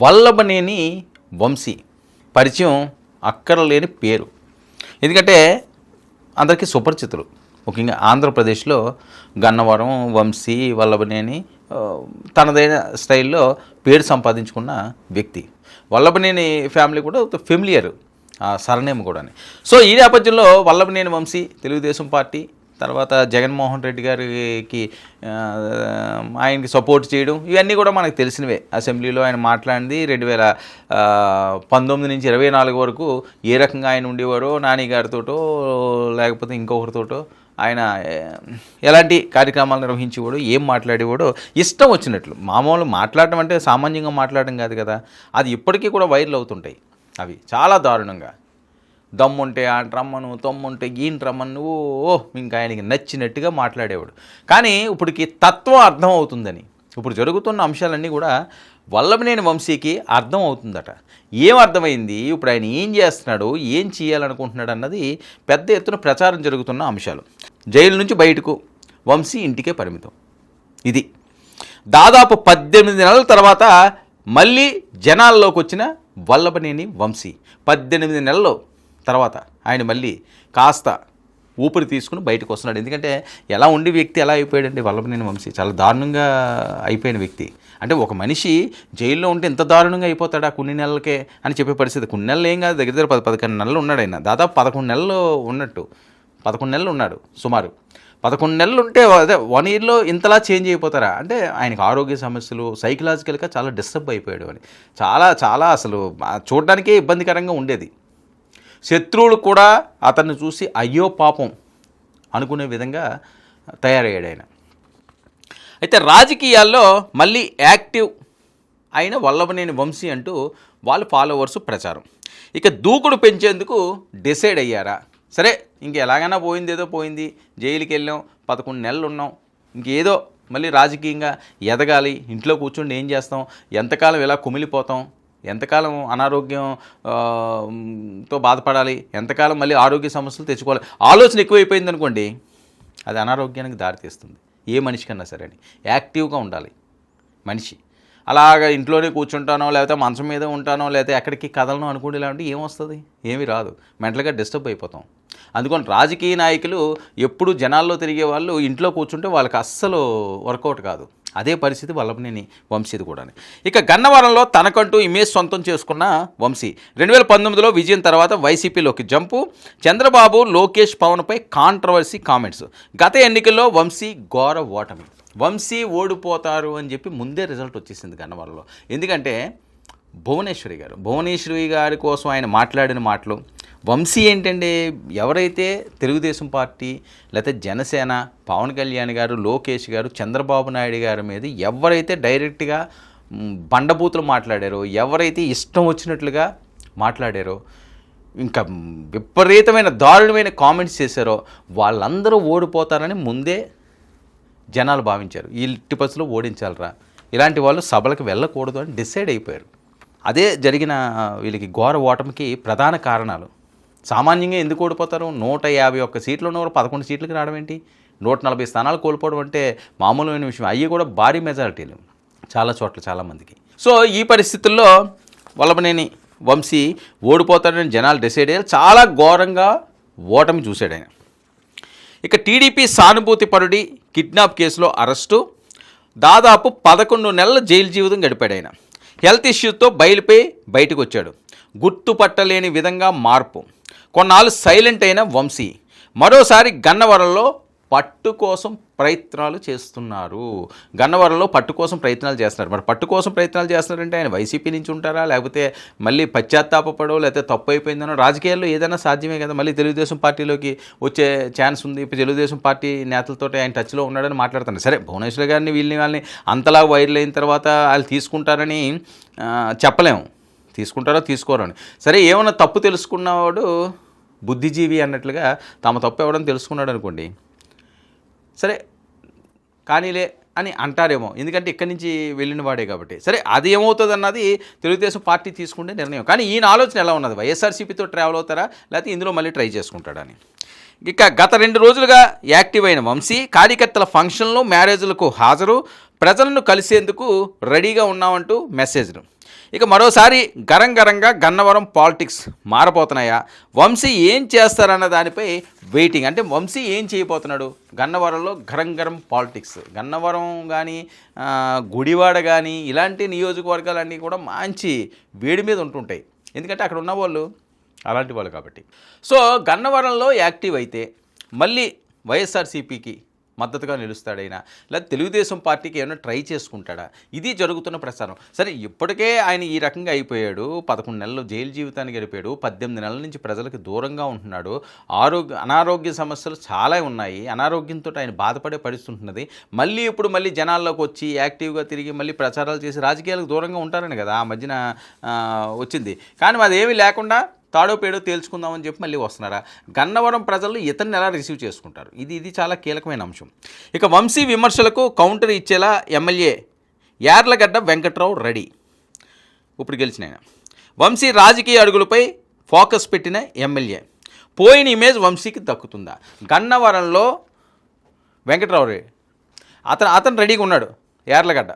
వల్లభనేని వంశీ పరిచయం అక్కరలేని పేరు. ఎందుకంటే అందరికీ సుపరిచితులు. ముఖ్యంగా ఆంధ్రప్రదేశ్లో గన్నవరం వంశీ వల్లభనేని తనదైన స్టైల్లో పేరు సంపాదించుకున్న వ్యక్తి. వల్లభనేని ఫ్యామిలీ కూడా ఫెమిలియర్ సరనేమ్ కూడా. సో ఈ నేపథ్యంలో వల్లభనేని వంశీ తెలుగుదేశం పార్టీ తర్వాత జగన్మోహన్ రెడ్డి గారికి ఆయనకి సపోర్ట్ చేయడం ఇవన్నీ కూడా మనకు తెలిసినవే. అసెంబ్లీలో ఆయన మాట్లాడింది 2019 నుంచి 24 వరకు ఏ రకంగా ఆయన ఉండేవారో, నాని గారితోటో లేకపోతే ఇంకొకరితోటో ఆయన ఎలాంటి కార్యక్రమాలు నిర్వహించేవాడు, ఏం మాట్లాడేవాడో ఇష్టం వచ్చినట్లు. మామూలు మాట్లాడటం అంటే సామాన్యంగా మాట్లాడడం కాదు కదా, అది ఇప్పటికీ కూడా వైరల్ అవుతుంటాయి. అవి చాలా దారుణంగా దమ్ముంటే ఆ రమ్మను, తమ్ముంటే ఈయన రమ్మను, నువ్వు ఇంకా ఆయనకి నచ్చినట్టుగా మాట్లాడేవాడు. కానీ ఇప్పటికి తత్వం అర్థం అవుతుందని, ఇప్పుడు జరుగుతున్న అంశాలన్నీ కూడా వల్లభనేని వంశీకి అర్థం అవుతుందట. ఏం అర్థమైంది, ఇప్పుడు ఆయన ఏం చేస్తున్నాడు, ఏం చేయాలనుకుంటున్నాడు అన్నది పెద్ద ఎత్తున ప్రచారం జరుగుతున్న అంశాలు. జైలు నుంచి బయటకు వంశీ ఇంటికే పరిమితం. ఇది దాదాపు 18 నెలల తర్వాత మళ్ళీ జనాల్లోకి వచ్చిన వల్లభనేని వంశీ 18 నెలలు తర్వాత ఆయన మళ్ళీ కాస్త ఊపిరి తీసుకుని బయటకు వస్తున్నాడు. ఎందుకంటే ఎలా ఉండి వ్యక్తి ఎలా అయిపోయాడండి వల్లభనేని వంశీ, చాలా దారుణంగా అయిపోయిన వ్యక్తి. అంటే ఒక మనిషి జైల్లో ఉంటే ఎంత దారుణంగా అయిపోతాడా కొన్ని నెలలకే అని చెప్పే పరిస్థితి. కొన్ని నెలలు ఏం కాదు, దగ్గర 11 నెలలు ఉన్నాడు ఆయన. దాదాపు 11 నెలలు ఉన్నట్టు, 11 నెలలు ఉన్నాడు సుమారు. 11 నెలలు ఉంటే అదే 1 ఇయర్లో ఇంతలా చేంజ్ అయిపోతారా అంటే ఆయనకు ఆరోగ్య సమస్యలు, సైకలాజికల్గా చాలా డిస్టర్బ్ అయిపోయాడు అని. చాలా చాలా అసలు చూడడానికే ఇబ్బందికరంగా ఉండేది. శత్రువులు కూడా అతన్ని చూసి అయ్యో పాపం అనుకునే విధంగా తయారయ్యాడు ఆయన. అయితే రాజకీయాల్లో మళ్ళీ యాక్టివ్ అయిన వల్లభనేని వంశీ అంటూ వాళ్ళ ఫాలోవర్స్ ప్రచారం. ఇక దూకుడు పెంచేందుకు డిసైడ్ అయ్యారా, సరే ఇంక ఎలాగైనా పోయింది ఏదో పోయింది, జైలుకి వెళ్ళాం, 11 నెలలు ఉన్నాం, ఇంకేదో మళ్ళీ రాజకీయంగా ఎదగాలి, ఇంట్లో కూర్చుండి ఏం చేస్తాం, ఎంతకాలం ఇలా కుమిలిపోతాం, ఎంతకాలం అనారోగ్యంతో బాధపడాలి, ఎంతకాలం మళ్ళీ ఆరోగ్య సమస్యలు తెచ్చుకోవాలి, ఆలోచన ఎక్కువైపోయింది అనుకోండి, అది అనారోగ్యానికి దారితీస్తుంది ఏ మనిషికన్నా సరే. అని యాక్టివ్గా ఉండాలి మనిషి. అలాగా ఇంట్లోనే కూర్చుంటానో లేకపోతే మంచం మీద ఉంటానో లేకపోతే ఎక్కడికి కదలనో అనుకుంటే ఇలాంటి ఏమొస్తుంది, ఏమీ రాదు, మెంటల్గా డిస్టర్బ్ అయిపోతాం. అందుకని రాజకీయ నాయకులు ఎప్పుడు జనాల్లో తిరిగే వాళ్ళు ఇంట్లో కూర్చుంటే వాళ్ళకి అస్సలు వర్కౌట్ కాదు. అదే పరిస్థితి వల్లభనేని వంశీది కూడా. ఇక గన్నవరంలో తనకంటూ ఇమేజ్ సొంతం చేసుకున్న వంశీ 2019లో విజయం తర్వాత వైసీపీలోకి జంపు, చంద్రబాబు లోకేష్ పవన్పై కాంట్రవర్సీ కామెంట్స్. గత ఎన్నికల్లో వంశీ ఘోర ఓటమి. వంశీ ఓడిపోతారు అని చెప్పి ముందే రిజల్ట్ వచ్చేసింది గన్నవరంలో. ఎందుకంటే భువనేశ్వరి గారి కోసం ఆయన మాట్లాడిన మాటలు. వంశీ ఏంటంటే ఎవరైతే తెలుగుదేశం పార్టీ లేకపోతే జనసేన, పవన్ కళ్యాణ్ గారు, లోకేష్ గారు, చంద్రబాబు నాయుడు గారి మీద ఎవరైతే డైరెక్ట్గా బండబూతులు మాట్లాడారో, ఎవరైతే ఇష్టం వచ్చినట్లుగా మాట్లాడారో, ఇంకా విపరీతమైన దారుణమైన కామెంట్స్ చేశారో వాళ్ళందరూ ఓడిపోతారని ముందే జనాలు భావించారు. ఈ టిపస్లో ఓడించాలరా, ఇలాంటి వాళ్ళు సభలకు వెళ్ళకూడదు అని డిసైడ్ అయిపోయారు. అదే జరిగిన వీళ్ళకి ఘోర ఓటమికి ప్రధాన కారణాలు. సామాన్యంగా ఎందుకు ఓడిపోతారు, 151 సీట్లు ఉన్నవారు 11 సీట్లకి రావడం ఏంటి, 140 స్థానాలు కోల్పోవడం అంటే మామూలమైన విషయం. అవి కూడా భారీ మెజారిటీలు చాలా చోట్ల చాలామందికి. సో ఈ పరిస్థితుల్లో వల్లభనేని వంశీ ఓడిపోతాడని జనాలు డిసైడ్ అయ్యారు. చాలా ఘోరంగా ఓటమి చూశాడు ఆయన. ఇక టీడీపీ సానుభూతి పరుడి కిడ్నాప్ కేసులో అరెస్టు, దాదాపు 11 నెలల జైలు జీవితం గడిపాడు ఆయన. హెల్త్ ఇష్యూతో బయటకు వచ్చాడు. గుర్తుపట్టలేని విధంగా మార్పు. కొన్నాళ్ళు సైలెంట్ అయిన వంశీ మరోసారి గన్నవరంలో పట్టు కోసం ప్రయత్నాలు చేస్తున్నారు. గన్నవరంలో పట్టు కోసం ప్రయత్నాలు చేస్తున్నారు. మరి పట్టు కోసం ప్రయత్నాలు చేస్తున్నారంటే ఆయన వైసీపీ నుంచి ఉంటారా, లేకపోతే మళ్ళీ పశ్చాత్తాపడో, లేకపోతే తప్పు అయిపోయిందనో. రాజకీయాల్లో ఏదైనా సాధ్యమే కదా. మళ్ళీ తెలుగుదేశం పార్టీలోకి వచ్చే ఛాన్స్ ఉంది. ఇప్పుడు తెలుగుదేశం పార్టీ నేతలతో ఆయన టచ్లో ఉన్నాడని మాట్లాడుతున్నారు. సరే భువనేశ్వర్ గారిని వాళ్ళని అంతలా వైరల్ అయిన తర్వాత వాళ్ళు తీసుకుంటారని చెప్పలేము, తీసుకుంటారో తీసుకోరో అని. సరే ఏమన్నా తప్పు తెలుసుకున్నవాడు బుద్ధిజీవి అన్నట్లుగా తమ తప్పు ఎవడని తెలుసుకున్నాడు అనుకోండి, సరే కానీలే అని అంటారేమో, ఎందుకంటే ఇక్కడి నుంచి వెళ్ళిన వాడే కాబట్టి. సరే అది ఏమవుతుంది అన్నది తెలుగుదేశం పార్టీ తీసుకుంటే నిర్ణయం. కానీ ఈయన ఆలోచన ఎలా ఉన్నది, వైఎస్ఆర్సీపీతో ట్రావెల్ అవుతారా లేకపోతే ఇందులో మళ్ళీ ట్రై చేసుకుంటాడని. ఇక గత 2 రోజులుగా యాక్టివ్ అయిన వంశీ కార్యకర్తల ఫంక్షన్లు, మ్యారేజ్లకు హాజరు, ప్రజలను కలిసేందుకు రెడీగా ఉన్నామంటూ మెసేజ్లు. ఇక మరోసారి గరంగా గన్నవరం పాలిటిక్స్ మారబోతున్నాయా, వంశీ ఏం చేస్తారన్న దానిపై వెయిటింగ్. అంటే వంశీ ఏం చేయబోతున్నాడు, గన్నవరంలో గరం పాలిటిక్స్. గన్నవరం కానీ గుడివాడ కానీ ఇలాంటి నియోజకవర్గాలన్నీ కూడా మంచి వేడి మీద ఉంటుంటాయి, ఎందుకంటే అక్కడ ఉన్న వాళ్ళు అలాంటి వాళ్ళు కాబట్టి. సో గన్నవరంలో యాక్టివ్ అయితే మళ్ళీ వైఎస్ఆర్సీపీకి మద్దతుగా నిలుస్తాడైనా, లేదా తెలుగుదేశం పార్టీకి ఏమైనా ట్రై చేసుకుంటాడా, ఇది జరుగుతున్న ప్రచారం. సరే ఇప్పటికే ఆయన ఈ రకంగా అయిపోయాడు, 11 నెలలు జైలు జీవితాన్ని గడిపాడు, 18 నెలల నుంచి ప్రజలకు దూరంగా ఉంటున్నాడు, అనారోగ్య సమస్యలు చాలా ఉన్నాయి, అనారోగ్యంతో ఆయన బాధపడే పరిస్థితి ఉంటున్నది. మళ్ళీ జనాల్లోకి వచ్చి యాక్టివ్గా తిరిగి మళ్ళీ ప్రచారాలు చేసి రాజకీయాలకు దూరంగా ఉంటారని కదా ఆ మధ్యన వచ్చింది. కానీ అదేమీ లేకుండా తాడో పేడో తేల్చుకుందామని చెప్పి మళ్ళీ వస్తున్నారా. గన్నవరం ప్రజలు ఇతన్ని ఎలా రిసీవ్ చేసుకుంటారు, ఇది చాలా కీలకమైన అంశం. ఇక వంశీ విమర్శలకు కౌంటర్ ఇచ్చేలా ఎమ్మెల్యే యార్లగడ్డ వెంకట్రావు రెడీ. ఇప్పుడు గెలిచిన ఆయన వంశీ రాజకీయ అడుగులపై ఫోకస్ పెట్టిన ఎమ్మెల్యే. పోయిన ఇమేజ్ వంశీకి దక్కుతుందా? గన్నవరంలో వెంకట్రావు రెడ్డి అతను రెడీగా ఉన్నాడు. యార్లగడ్డ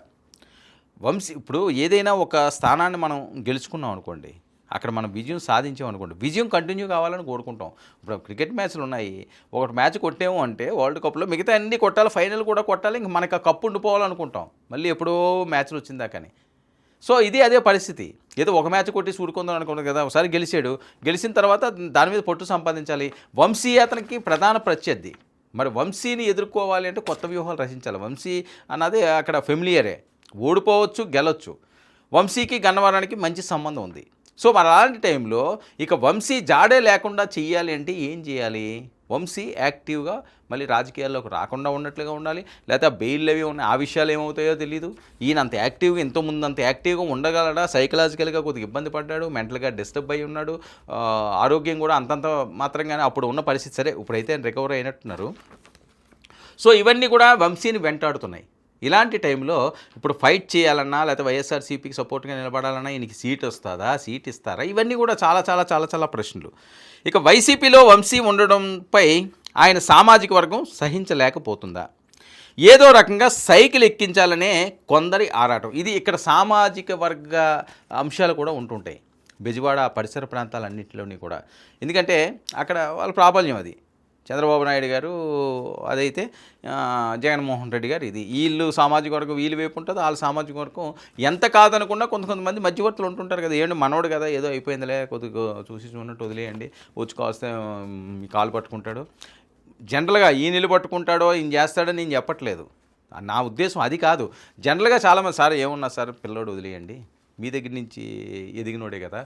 వంశీ ఇప్పుడు ఏదైనా ఒక స్థానాన్ని మనం గెలుచుకున్నాం అనుకోండి, అక్కడ మనం విజయం సాధించాం అనుకోండి, విజయం కంటిన్యూ కావాలని కోరుకుంటాం. ఇప్పుడు క్రికెట్ మ్యాచ్లు ఉన్నాయి, ఒకటి మ్యాచ్ కొట్టాము అంటే వరల్డ్ కప్లో మిగతా అన్నీ కొట్టాలి, ఫైనల్ కూడా కొట్టాలి, ఇంక మనకు ఆ కప్పు ఉండిపోవాలనుకుంటాం, మళ్ళీ ఎప్పుడో మ్యాచ్లు వచ్చిందా కానీ. సో ఇది అదే పరిస్థితి. ఏదో ఒక మ్యాచ్ కొట్టి చూడుకుందాం అనుకున్నాం కదా, ఒకసారి గెలిచిన తర్వాత దాని మీద పట్టు సంపాదించాలి. వంశీ అతనికి ప్రధాన ప్రత్యర్థి. మరి వంశీని ఎదుర్కోవాలి అంటే కొత్త వ్యూహాలు రచించాలి. వంశీ అన్నది అక్కడ ఫెమిలియరే, ఓడిపోవచ్చు గెలవచ్చు. వంశీకి గన్నవరానికి మంచి సంబంధం ఉంది. సో మరి అలాంటి టైంలో ఇక వంశీ జాడే లేకుండా చెయ్యాలి అంటే ఏం చేయాలి? వంశీ యాక్టివ్గా మళ్ళీ రాజకీయాల్లోకి రాకుండా ఉన్నట్లుగా ఉండాలి, లేకపోతే బెయిల్ అవి ఉన్నాయి, ఆ విషయాలు ఏమవుతాయో తెలియదు. ఈయన అంత యాక్టివ్గా ఎంతో ముందు అంత యాక్టివ్గా ఉండగలడా? సైకలాజికల్గా కొద్దిగా ఇబ్బంది పడ్డాడు, మెంటల్గా డిస్టర్బ్ అయి ఉన్నాడు, ఆరోగ్యం కూడా అంతంత మాత్రంగానే అప్పుడు ఉన్న పరిస్థితి. సరే ఇప్పుడైతే రికవర్ అయినట్టున్నారు. సో ఇవన్నీ కూడా వంశీని వెంటాడుతున్నాయి. ఇలాంటి టైంలో ఇప్పుడు ఫైట్ చేయాలన్నా, లేకపోతే వైఎస్ఆర్సీపీకి సపోర్ట్గా నిలబడాలన్నా ఈయనకి సీట్ వస్తుందా, సీట్ ఇస్తారా, ఇవన్నీ కూడా చాలా ప్రశ్నలు. ఇక వైసీపీలో వంశీ ఉండడంపై ఆయన సామాజిక వర్గం సహించలేకపోతుందా? ఏదో రకంగా సైకిల్ ఎక్కించాలనే కొందరి ఆరాటం. ఇది ఇక్కడ సామాజిక వర్గ అంశాలు కూడా ఉంటుంటాయి బెజవాడ పరిసర ప్రాంతాలన్నింటిలోని కూడా. ఎందుకంటే అక్కడ వాళ్ళ ప్రాబల్యం అది. చంద్రబాబు నాయుడు గారు అదైతే జగన్మోహన్ రెడ్డి గారు ఇది. వీళ్ళు సామాజిక వర్గం వీళ్ళు వైపు ఉంటుంది, వాళ్ళ సామాజిక వర్గం ఎంత కాదనుకున్నా కొంతమంది మధ్యవర్తులు ఉంటుంటారు కదా. ఏంటి మనోడు కదా, ఏదో అయిపోయిందిలే, కొద్దిగా చూసి చూడట్టు వదిలేయండి, వచ్చుకోవస్తే కాలు పట్టుకుంటాడు. జనరల్గా ఈయన నిలబట్టుకుంటాడో ఈయన చేస్తాడో నేను చెప్పట్లేదు, నా ఉద్దేశం అది కాదు. జనరల్గా చాలామంది సార్ ఏమున్నా సార్ పిల్లోడు వదిలేయండి, మీ దగ్గర నుంచి ఎదిగినోడే కదా,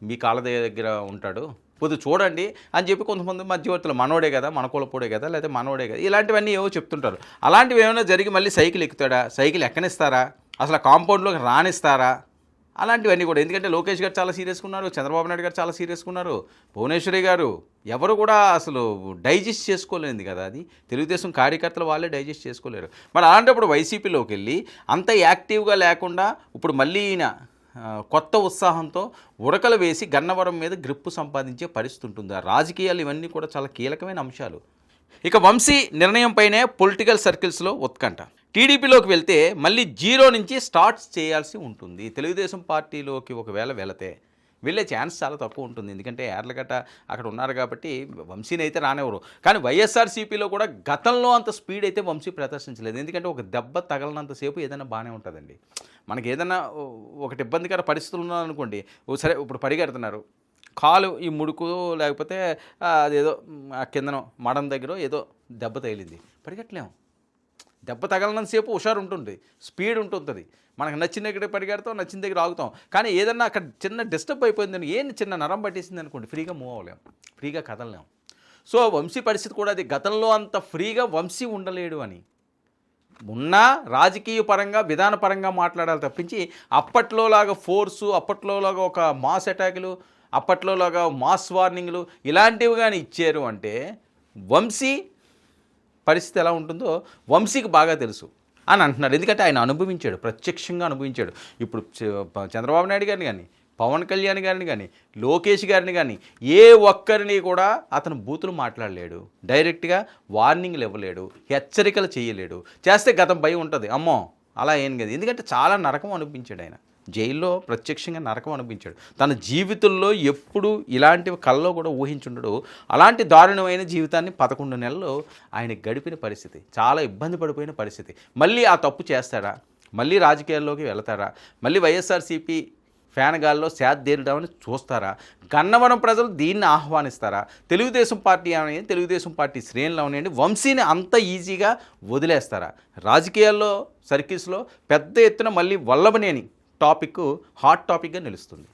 మీ కాళ్ళ దగ్గర ఉంటాడు, కొద్దిగా చూడండి అని చెప్పి కొంతమంది మధ్యవర్తులు మనోడే కదా, మనకులపోడే కదా, లేకపోతే మనోడే కదా, ఇలాంటివన్నీ ఏవో చెప్తుంటారు. అలాంటివి ఏమైనా జరిగి మళ్ళీ సైకిల్ ఎక్కుతాడా, సైకిల్ ఎక్కనిస్తారా, అసలు కాంపౌండ్లోకి రానిస్తారా, అలాంటివన్నీ కూడా. ఎందుకంటే లోకేష్ గారు చాలా సీరియస్గా ఉన్నారు, చంద్రబాబు నాయుడు గారు చాలా సీరియస్గా ఉన్నారు, భువనేశ్వరి గారు, ఎవరు కూడా అసలు డైజెస్ట్ చేసుకోలేదు కదా. అది తెలుగుదేశం కార్యకర్తలు వాళ్ళే డైజెస్ట్ చేసుకోలేరు. మరి అలాంటప్పుడు వైసీపీలోకి వెళ్ళి అంత యాక్టివ్గా లేకుండా ఇప్పుడు మళ్ళీ ఈయన కొత్త ఉత్సాహంతో ఉరకలు వేసి గన్నవరం మీద గ్రిప్పు సంపాదించే పరిస్థితి ఉంటుందా? రాజకీయాలు ఇవన్నీ కూడా చాలా కీలకమైన అంశాలు. ఇక వంశీ నిర్ణయంపైనే పొలిటికల్ సర్కిల్స్లో ఉత్కంఠ. టీడీపీలోకి వెళ్తే మళ్ళీ జీరో నుంచి స్టార్ట్ చేయాల్సి ఉంటుంది. తెలుగుదేశం పార్టీలోకి ఒకవేళ వెళ్ళే ఛాన్స్ చాలా తక్కువ ఉంటుంది, ఎందుకంటే యార్లగడ్డ అక్కడ ఉన్నారు కాబట్టి వంశీని అయితే రానివ్వరు. కానీ వైఎస్ఆర్సీపీలో కూడా గతంలో అంత స్పీడ్ అయితే వంశీ ప్రదర్శించలేదు. ఎందుకంటే ఒక దెబ్బ తగలనంతసేపు ఏదైనా బాగానే ఉంటుందండి. మనకి ఏదైనా ఒకటి ఇబ్బందికర పరిస్థితులు ఉన్నాయనుకోండి, సరే ఇప్పుడు పరిగెడుతున్నారు, కాలు ఈ ముడుకు లేకపోతే అదేదో కిందనో మడం దగ్గర ఏదో దెబ్బ తగిలింది, పరిగెట్టలేము. దెబ్బ తగలనంతసేపు హుషారు ఉంటుంది, స్పీడ్ ఉంటుంది, మనకు నచ్చిన దగ్గర పరిగెడతాం, నచ్చిన దగ్గర ఆగుతాం. కానీ ఏదన్నా అక్కడ చిన్న డిస్టర్బ్ అయిపోయిందని, చిన్న నరం పట్టేసింది అనుకోండి, ఫ్రీగా మూవ్ అవ్వలేము, ఫ్రీగా కదలలేము. సో వంశీ పరిస్థితి కూడా అది. గతంలో అంత ఫ్రీగా వంశీ ఉండలేడు అని ఉన్నా రాజకీయ పరంగా విధానపరంగా మాట్లాడాలి తప్పించి అప్పట్లోలాగా ఫోర్సు, అప్పట్లోలాగా ఒక మాస్ అటాకులు, అప్పట్లోలాగా మాస్ వార్నింగ్లు ఇలాంటివి కానీ ఇచ్చారు అంటే వంశీ పరిస్థితి ఎలా ఉంటుందో వంశీకి బాగా తెలుసు అని అంటున్నారు. ఎందుకంటే ఆయన అనుభవించాడు, ప్రత్యక్షంగా అనుభవించాడు. ఇప్పుడు చంద్రబాబు నాయుడు గారిని కానీ, పవన్ కళ్యాణ్ గారిని కానీ, లోకేష్ గారిని కానీ ఏ ఒక్కరిని కూడా అతను బూతులు మాట్లాడలేడు, డైరెక్ట్గా వార్నింగ్లు ఇవ్వలేడు, హెచ్చరికలు చేయలేడు. చేస్తే గతం భయం ఉంటుంది, అమ్మో అలా ఏం కదా. ఎందుకంటే చాలా నరకం అనిపించాడు ఆయన జైల్లో ప్రత్యక్షంగా నరకం అనిపించాడు. తన జీవితంలో ఎప్పుడు ఇలాంటివి కల్లో కూడా ఊహించుండడు. అలాంటి దారుణమైన జీవితాన్ని 11 నెలలు ఆయన గడిపిన పరిస్థితి, చాలా ఇబ్బంది పడిపోయిన పరిస్థితి. మళ్ళీ ఆ తప్పు చేస్తాడా? మళ్ళీ రాజకీయాల్లోకి వెళతారా? మళ్ళీ వైఎస్ఆర్సీపీ ఫ్యాన్ గాల్లో సేదతీరడామని చూస్తారా? గన్నవరం ప్రజలు దీన్ని ఆహ్వానిస్తారా? తెలుగుదేశం పార్టీ అనేది, తెలుగుదేశం పార్టీ శ్రేణులు అవనండి, వంశీని అంత ఈజీగా వదిలేస్తారా? రాజకీయాల్లో సర్కిల్స్లో పెద్ద ఎత్తున మళ్ళీ వల్లభనేని టాపిక్ హాట్ టాపిక్గా నిలుస్తుంది.